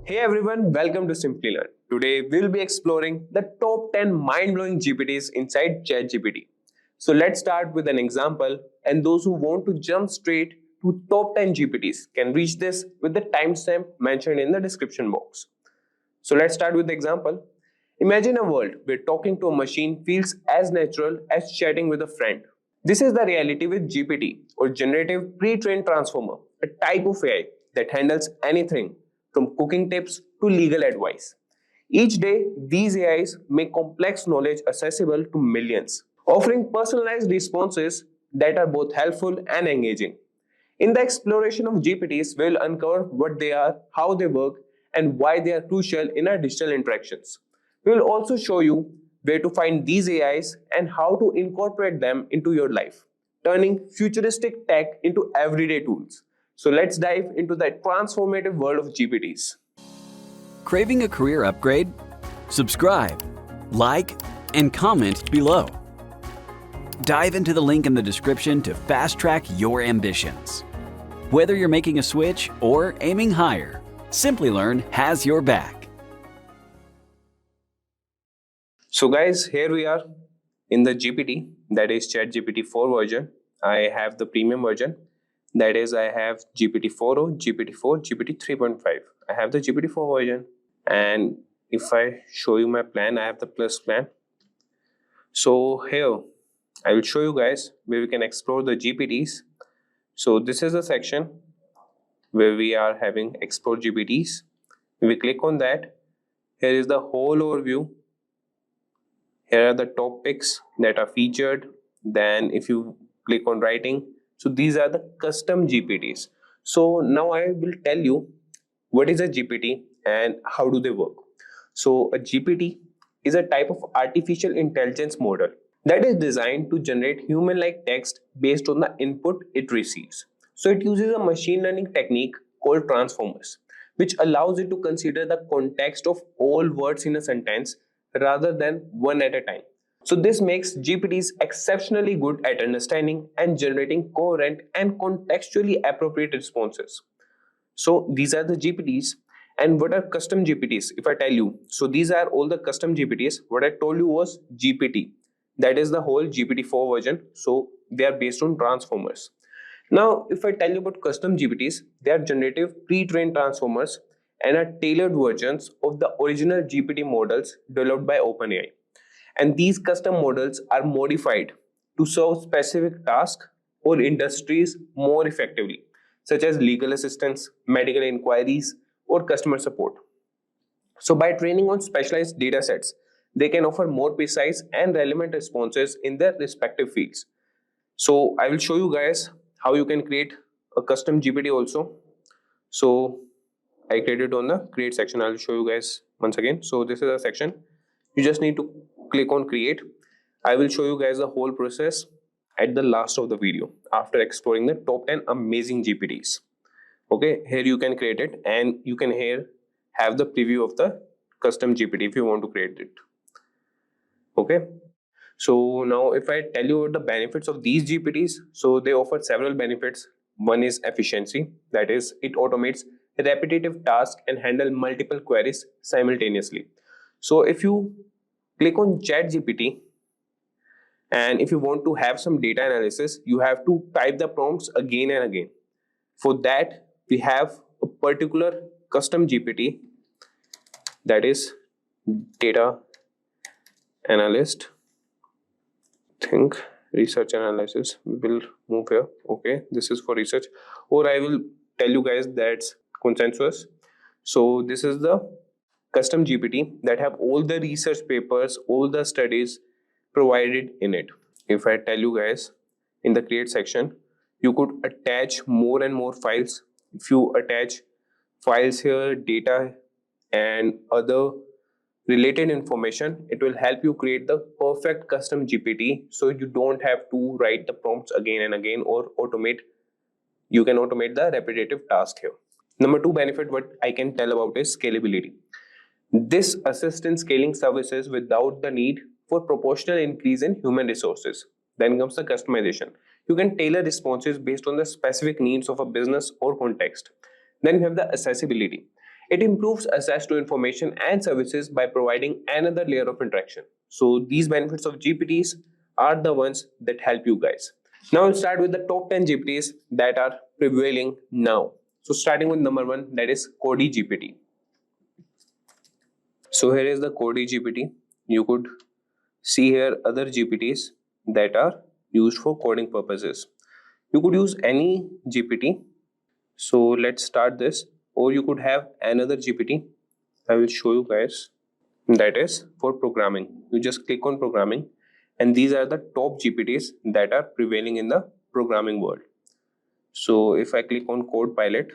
Hey everyone, welcome to Simplilearn. Today we'll be exploring the top 10 mind-blowing GPTs inside ChatGPT. So let's start with an example, and those who want to jump straight to top 10 GPTs can reach this with the timestamp mentioned in the description box. So let's start with the example. Imagine a world where talking to a machine feels as natural as chatting with a friend. This is the reality with GPT, or Generative Pre-trained Transformer, a type of AI that handles anything from cooking tips to legal advice. Each day, these AIs make complex knowledge accessible to millions, offering personalized responses that are both helpful and engaging. In the exploration of GPTs, we'll uncover what they are, how they work, and why they are crucial in our digital interactions. We'll also show you where to find these AIs and how to incorporate them into your life, turning futuristic tech into everyday tools. So let's dive into the transformative world of GPTs. Craving a career upgrade? Subscribe, like, and comment below. Dive into the link in the description to fast-track your ambitions. Whether you're making a switch or aiming higher, Simplilearn has your back. So guys, here we are in the GPT, that is ChatGPT 4 version. I have the premium version. That is, I have GPT 4.0, GPT 4, GPT 3.5. I have the GPT 4 version, and if I show you my plan, I have the plus plan. So here, I will show you guys where we can explore the GPTs. So this is the section where we are having explore GPTs. If we click on that, here is the whole overview. Here are the top picks that are featured. Then if you click on writing, so these are the custom GPTs. So now I will tell you what is a GPT and how do they work. So a GPT is a type of artificial intelligence model that is designed to generate human-like text based on the input it receives. So it uses a machine learning technique called transformers, which allows it to consider the context of all words in a sentence rather than one at a time. So this makes GPTs exceptionally good at understanding and generating coherent and contextually appropriate responses. So these are the GPTs. And what are custom GPTs? If I tell you, so these are all the custom GPTs. What I told you was GPT. That is the whole GPT 4 version. So they are based on transformers. Now, if I tell you about custom GPTs, they are generative pre-trained transformers and are tailored versions of the original GPT models developed by OpenAI. And these custom models are modified to serve specific tasks or industries more effectively, such as legal assistance, medical inquiries, or customer support. So by training on specialized data sets, they can offer more precise and relevant responses in their respective fields. So I will show you guys how you can create a custom GPT also. So I created on the create section. I'll show you guys once again. So this is a section. You just need to click on create. I will show you guys the whole process at the last of the video after exploring the top 10 amazing GPTs. Okay, here you can create it, and you can here have the preview of the custom GPT if you want to create it. Okay, so now if I tell you the benefits of these GPTs, so they offer several benefits. One is efficiency, that is, it automates repetitive tasks and handle multiple queries simultaneously. So if you click on ChatGPT, and if you want to have some data analysis, you have to type the prompts again and again. For that, we have a particular custom GPT, that is data analyst. Think research analysis. We will move here. Okay, this is for research, or I will tell you guys that's consensus. So this is the custom GPT that have all the research papers, all the studies provided in it. If I tell you guys in the create section, you could attach more and more files. If you attach files here, data, and other related information, it will help you create the perfect custom GPT, so you don't have to write the prompts again and again or automate. You can automate the repetitive task here. Number two benefit what I can tell about is scalability. This assists in scaling services without the need for proportional increase in human resources. Then comes the customization. You can tailor responses based on the specific needs of a business or context. Then you have the accessibility. It improves access to information and services by providing another layer of interaction. So these benefits of GPTs are the ones that help you guys. Now we'll start with the top 10 GPTs that are prevailing now. So starting with number 1, that is Codey GPT. So here is the Codey GPT. You could see here other GPTs that are used for coding purposes. You could use any GPT. So let's start this, or you could have another GPT. I will show you guys. That is for programming. You just click on programming, and these are the top GPTs that are prevailing in the programming world. So if I click on Codepilot,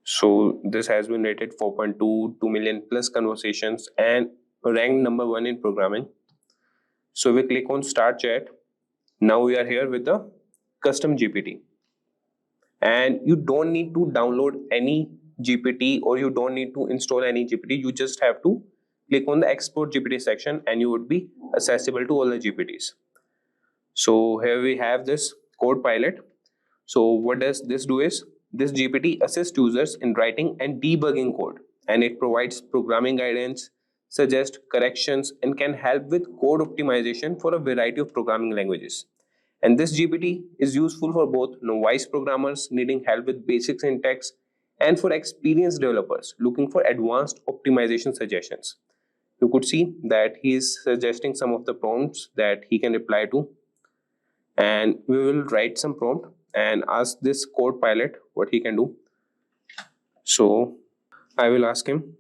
so this has been rated 4.2, 2 million plus conversations and ranked number 1 in programming. So we click on Start Chat. Now we are here with the custom GPT. And you don't need to download any GPT, or you don't need to install any GPT. You just have to click on the Export GPT section and you would be accessible to all the GPTs. So here we have this Codepilot. So what does this do is, this GPT assists users in writing and debugging code, and it provides programming guidance, suggests corrections, and can help with code optimization for a variety of programming languages. And this GPT is useful for both novice programmers needing help with basic syntax and for experienced developers looking for advanced optimization suggestions. You could see that he is suggesting some of the prompts that he can reply to, and we will write some prompt and ask this Codepilot what he can do. So I will ask him,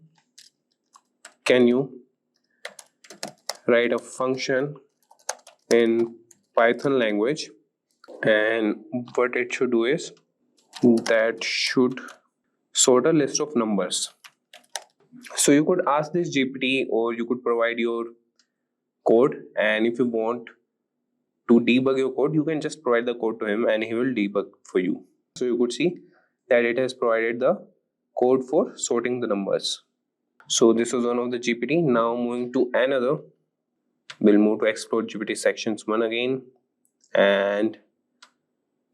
can you write a function in Python language, and what it should do is that should sort a list of numbers. So you could ask this GPT, or you could provide your code, and if you want to debug your code, you can just provide the code to him and he will debug for you. So you could see that it has provided the code for sorting the numbers. So this was one of the GPT. Now moving to another, we'll move to Explore GPT sections 1 again, and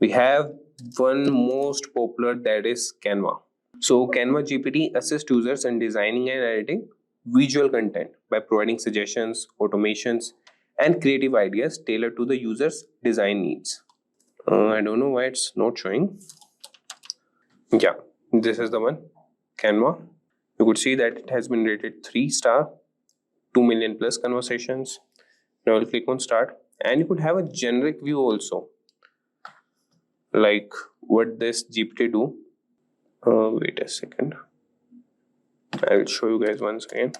we have one most popular, that is Canva. So Canva GPT assists users in designing and editing visual content by providing suggestions, automations, and creative ideas tailored to the user's design needs. I don't know why it's not showing. Yeah, this is the one, Canva. You could see that it has been rated 3-star, 2 million plus conversations. Now I'll click on Start, and you could have a generic view also, like what this GPT do. Wait a second, I will show you guys once again.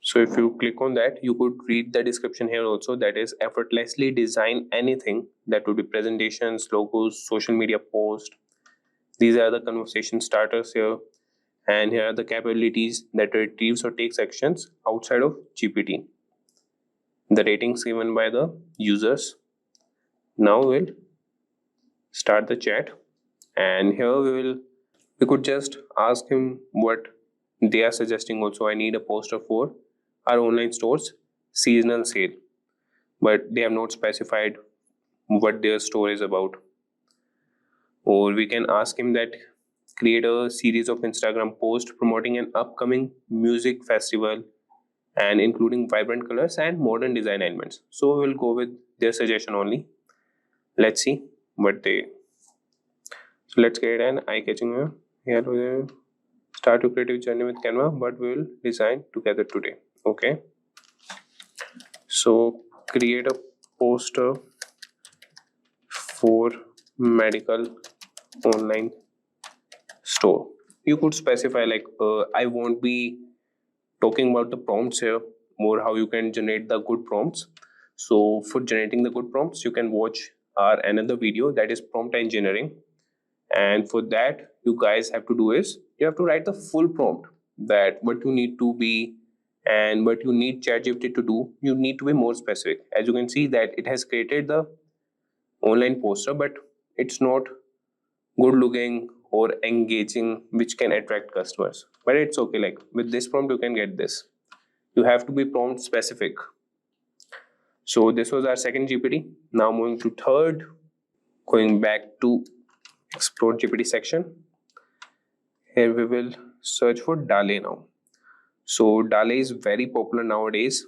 So if you click on that, you could read the description here also, that is effortlessly design anything. That would be presentations, logos, social media posts. These are the conversation starters here, and here are the capabilities that retrieves or takes actions outside of GPT. The ratings given by the users. Now we'll start the chat, and here we could just ask him what they are suggesting also. I need a poster for our online stores seasonal sale, but they have not specified what their store is about. Or we can ask him that create a series of Instagram posts promoting an upcoming music festival and including vibrant colors and modern design elements. So we'll go with their suggestion only. Let's see what they. So let's create an eye-catching here. We start your creative journey with Canva, but we will design together today. Okay. So create a poster for medical online store. You could specify like I won't be talking about the prompts here, more how you can generate the good prompts. So for generating the good prompts, you can watch our another video, that is prompt engineering. And for that, you guys have to do is you have to write the full prompt, that what you need to be and what you need ChatGPT to do. You need to be more specific. As you can see that it has created the online poster, but it's not good looking or engaging, which can attract customers. But it's okay, like with this prompt you can get this. You have to be prompt specific. So this was our second GPT. Now moving to third, going back to Explore GPT section. Here we will search for DALL-E now. So DALL-E is very popular nowadays.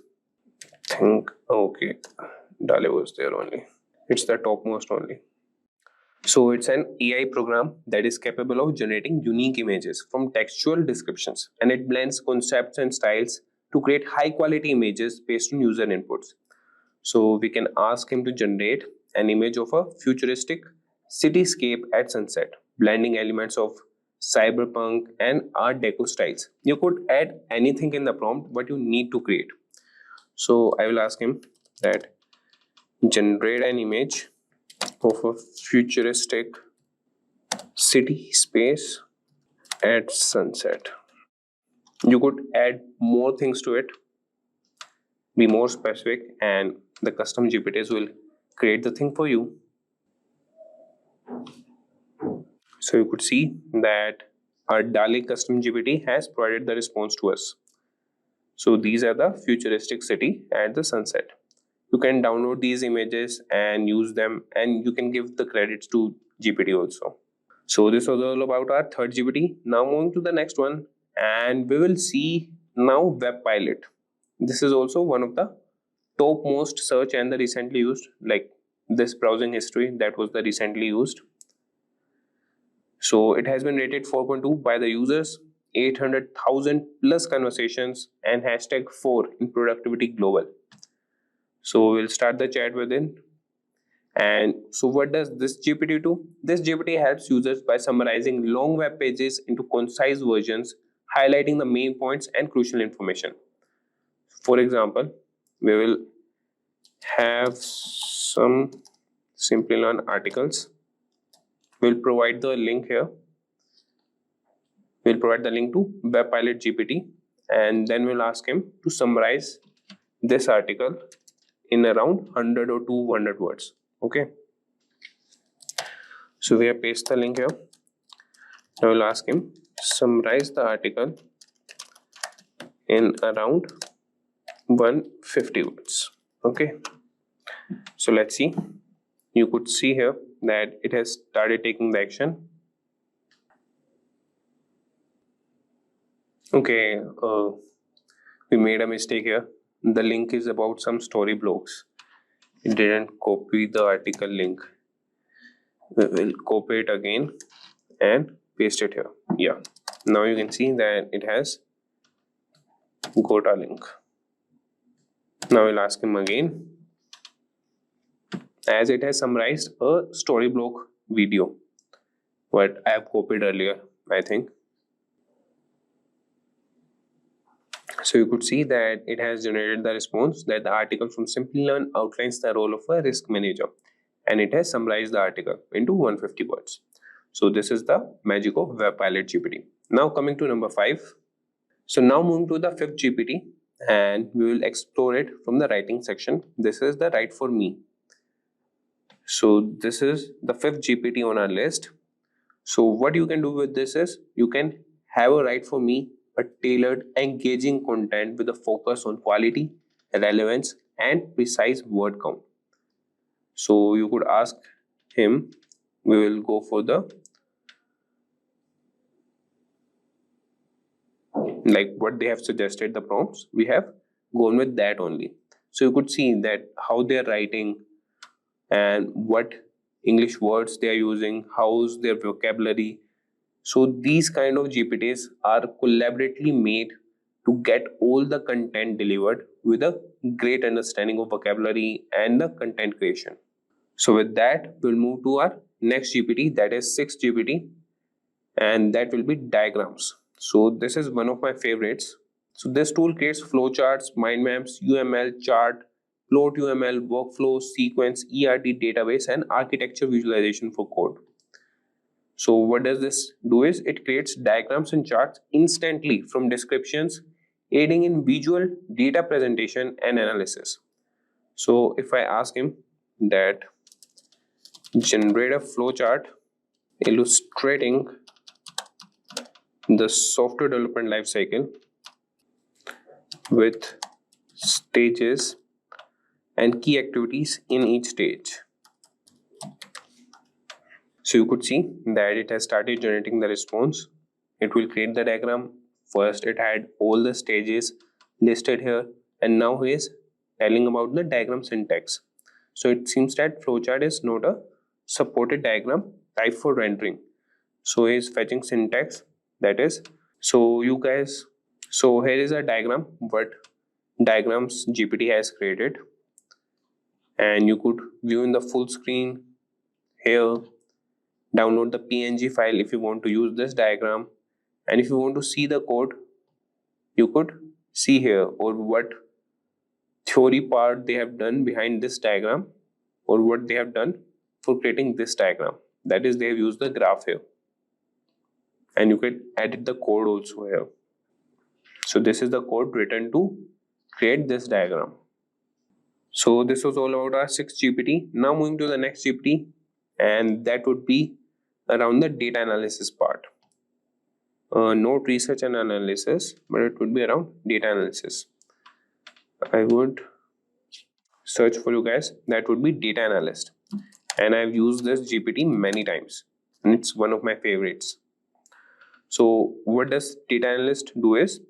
Okay, DALL-E was there only. It's the topmost only. So it's an AI program that is capable of generating unique images from textual descriptions, and it blends concepts and styles to create high quality images based on user inputs. So we can ask him to generate an image of a futuristic cityscape at sunset, blending elements of cyberpunk and art deco styles. You could add anything in the prompt what you need to create. So I will ask him that generate an image of a futuristic city space at sunset. You could add more things to it, be more specific, and the custom GPTs will create the thing for you. So you could see that our DALL-E custom GPT has provided the response to us. So these are the futuristic city at the sunset. You can download these images and use them, and you can give the credits to GPT also. So this was all about our third GPT. Now moving to the next one, and we will see now WebPilot. This is also one of the topmost search and the recently used, like this browsing history that was the recently used. So it has been rated 4.2 by the users, 800,000 plus conversations, and hashtag 4 in productivity global. So we'll start the chat within. And so what does this GPT do? This GPT helps users by summarizing long web pages into concise versions, highlighting the main points and crucial information. For example, we will have some Simplilearn articles. We'll provide the link here. We'll provide the link to WebPilot GPT, and then we'll ask him to summarize this article in around 100 or 200 words. Okay. So we have pasted the link here. Now we'll ask him summarize the article in around 150 words. Okay. So let's see. You could see here that it has started taking the action. Okay, we made a mistake here. The link is about some story blogs. It didn't copy the article link. We will copy it again and paste it here. Yeah, now you can see that it has got a link. Now we'll ask him again, as it has summarized a story blog video what I have copied earlier, I think. So you could see that it has generated the response that the article from Simplilearn outlines the role of a risk manager, and it has summarized the article into 150 words. So this is the magic of WebPilot GPT. Now coming to number 5. So now moving to the fifth GPT, and we will explore it from the writing section. This is the write for me. So this is the fifth GPT on our list. So what you can do with this is you can have a write for me a tailored, engaging content with a focus on quality, relevance, and precise word count. So you could ask him, we will go for the like what they have suggested the prompts, we have gone with that only. So you could see that how they are writing and what English words they are using, how's their vocabulary. So these kind of GPTs are collaboratively made to get all the content delivered with a great understanding of vocabulary and the content creation. So with that, we'll move to our next GPT, that is 6th GPT, and that will be diagrams. So this is one of my favorites. So this tool creates flowcharts, mind maps, UML chart, plot UML, workflow, sequence, ERT database, and architecture visualization for code. So what does this do is it creates diagrams and charts instantly from descriptions, aiding in visual data presentation and analysis. So if I ask him that generate a flowchart illustrating the software development lifecycle with stages and key activities in each stage. So you could see that it has started generating the response it will create the diagram. First it had all the stages listed here, and now he is telling about the diagram syntax. So it seems that flowchart is not a supported diagram type for rendering. So he is fetching syntax, that is. So here is a diagram what diagrams GPT has created, and you could view in the full screen here. Download the PNG file if you want to use this diagram, and if you want to see the code, you could see here, or what theory part they have done behind this diagram, or what they have done for creating this diagram. That is, they have used the graph here, and you can edit the code also here. So this is the code written to create this diagram. So this was all about our 6th GPT. Now moving to the next GPT, and that would be around the data analysis part. Not research and analysis, but it would be around data analysis. I would search for you guys, that would be data analyst, and I've used this GPT many times, and it's one of my favorites. So what does data analyst do is,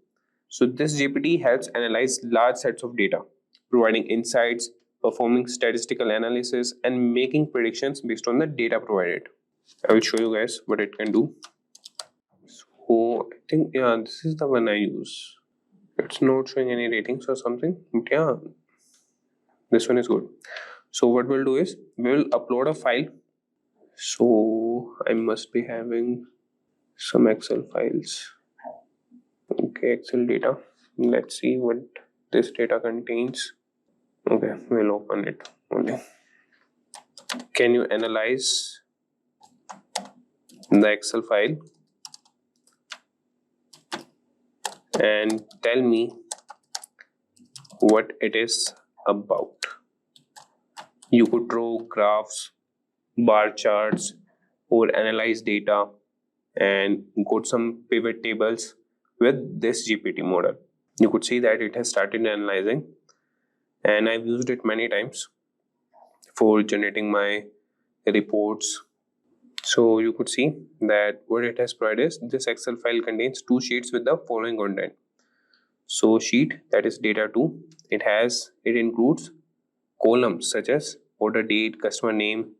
so this GPT helps analyze large sets of data, providing insights, performing statistical analysis, and making predictions based on the data provided. I will show you guys what it can do. So I think, yeah, this is the one I use. It's not showing any ratings or something, but yeah, this one is good. So what we'll do is, we'll upload a file. So I must be having some Excel files. Okay, Excel data. Let's see what this data contains. Okay, we'll open it only. Can you analyze the Excel file and tell me what it is about? You could draw graphs, bar charts, or analyze data and got some pivot tables with this GPT model. You could see that it has started analyzing, and I've used it many times for generating my reports. So you could see that what it has provided is, this Excel file contains 2 sheets with the following content. So sheet, that is data 2, it includes columns such as order date, customer name.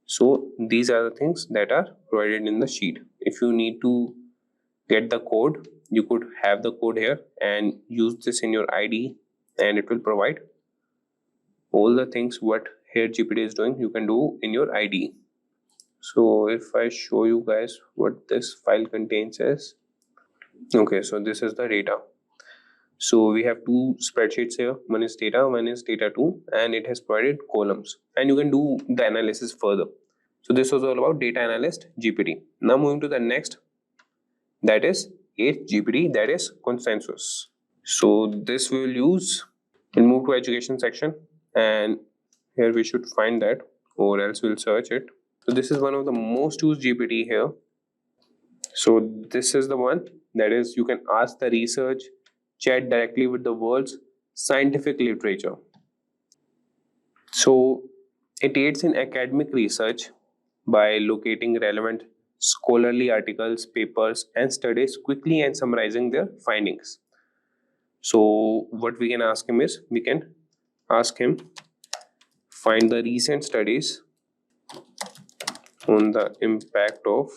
So these are the things that are provided in the sheet. If you need to get the code, you could have the code here and use this in your IDE, and it will provide all the things what here GPT is doing, you can do in your IDE. So if I show you guys what this file contains is, okay, so this is the data. So we have 2 spreadsheets here, one is data 2, and it has provided columns, and you can do the analysis further. So this was all about data analyst GPT. Now moving to the next, that is 8th GPT, that is consensus. So this we will use. We'll move to education section, and here we should find that, or else we'll search it. So this is one of the most used GPT here. So this is the one, that is, you can ask the research, chat directly with the world's scientific literature. So it aids in academic research by locating relevant scholarly articles, papers, and studies quickly and summarizing their findings. So what we can ask him is, we can ask him, find the recent studies on the impact of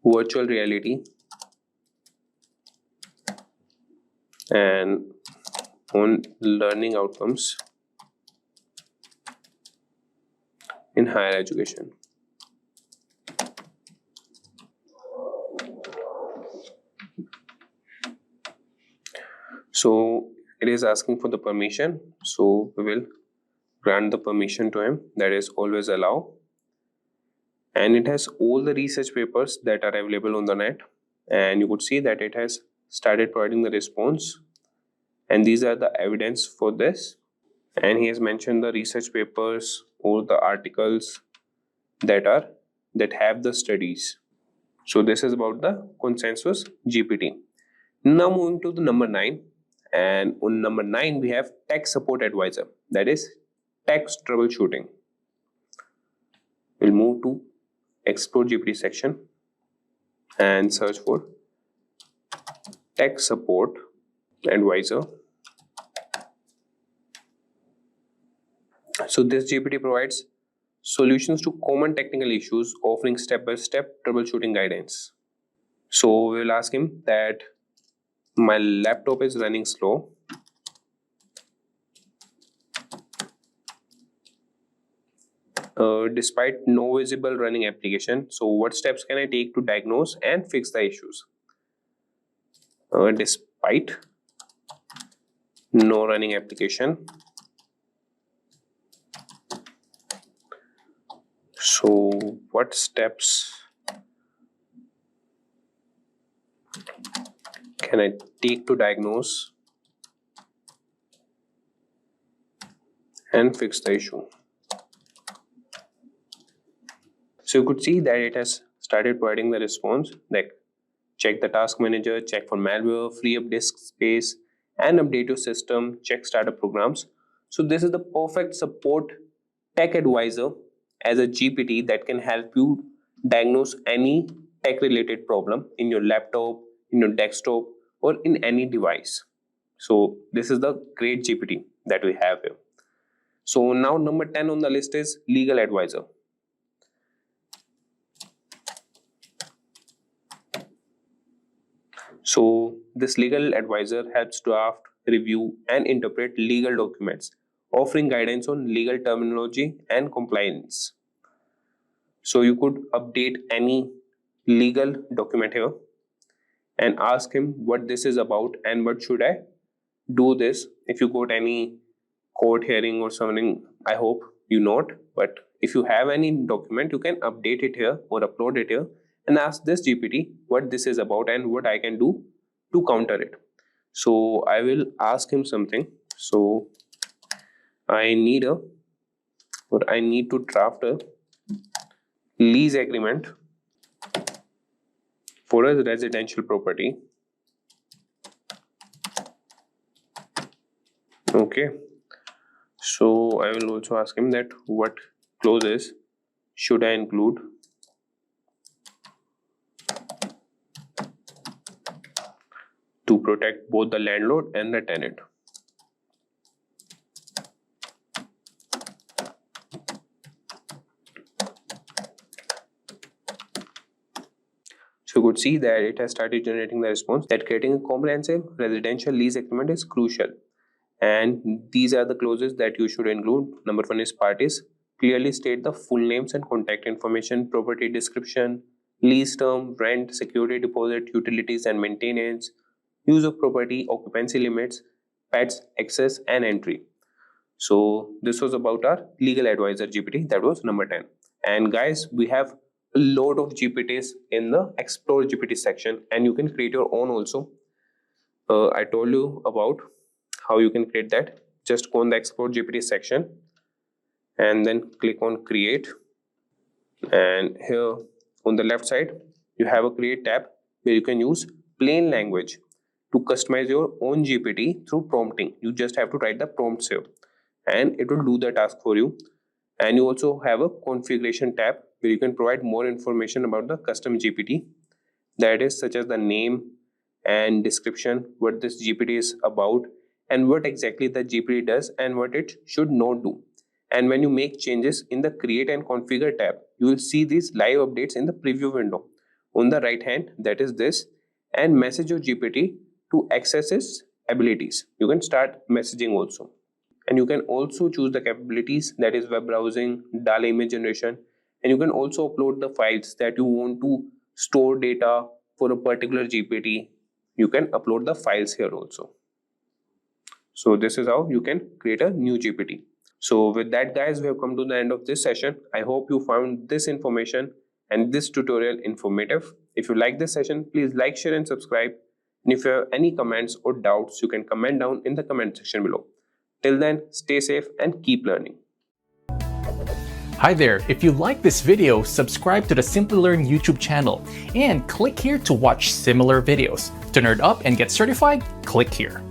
virtual reality and on learning outcomes in higher education. So it is asking for the permission, so we will grant the permission to him, that is always allow. And it has all the research papers that are available on the net, and you could see that it has started providing the response, and these are the evidence for this, and he has mentioned the research papers or the articles that have the studies. So this is about the consensus GPT. Now moving to the number 9, and on number 9 we have tech support advisor, that is text troubleshooting. We'll move to explore GPT section. and search for tech support advisor. So this GPT provides solutions to common technical issues, offering step-by-step troubleshooting guidance. So we'll ask him that my laptop is running slow. Despite no visible running application, so what steps can I take to diagnose and fix the issues? Despite no running application, so what steps can I take to diagnose and fix the issue? So you could see that it has started providing the response like check the task manager, check for malware, free up disk space, and update your system, check startup programs. So this is the perfect support tech advisor as a GPT that can help you diagnose any tech related problem in your laptop, in your desktop, or in any device. So this is the great GPT that we have here. So now number 10 on the list is legal advisor. So this legal advisor helps draft, review, and interpret legal documents, offering guidance on legal terminology and compliance. So you could update any legal document here and ask him what this is about and what should I do this. If you got any court hearing or something, I hope you not, but if you have any document, you can update it here or upload it here and ask this GPT what this is about and what I can do to counter it. So I will ask him something. So I need to draft a lease agreement for a residential property. Okay. So I will also ask him that what clauses should I include to protect both the landlord and the tenant. So you could see that it has started generating the response that creating a comprehensive residential lease agreement is crucial. And these are the clauses that you should include. Number 1 is parties. Clearly state the full names and contact information, property description, lease term, rent, security deposit, utilities and maintenance, use of property, occupancy limits, pets, access and entry. So this was about our legal advisor GPT. That was number 10. And guys, we have a lot of GPTs in the Explore GPT section, and you can create your own also. I told you about how you can create that. Just go on the Explore GPT section and then click on create, and here on the left side you have a create tab where you can use plain language to customize your own GPT through prompting. You just have to write the prompts here and it will do the task for you. And you also have a configuration tab where you can provide more information about the custom GPT, that is such as the name and description, what this GPT is about and what exactly the GPT does and what it should not do. And when you make changes in the create and configure tab, you will see these live updates in the preview window on the right hand, that is this, and message your GPT to access its abilities. You can start messaging also. And you can also choose the capabilities, that is web browsing, DALL-E image generation, and you can also upload the files that you want to store data for a particular GPT. You can upload the files here also. So this is how you can create a new GPT. So with that guys, we have come to the end of this session. I hope you found this information and this tutorial informative. If you like this session, please like, share and subscribe. And if you have any comments or doubts, you can comment down in the comment section below. Till then, stay safe and keep learning. Hi there, if you like this video, subscribe to the Simplilearn YouTube channel and click here to watch similar videos. To nerd up and get certified, click here.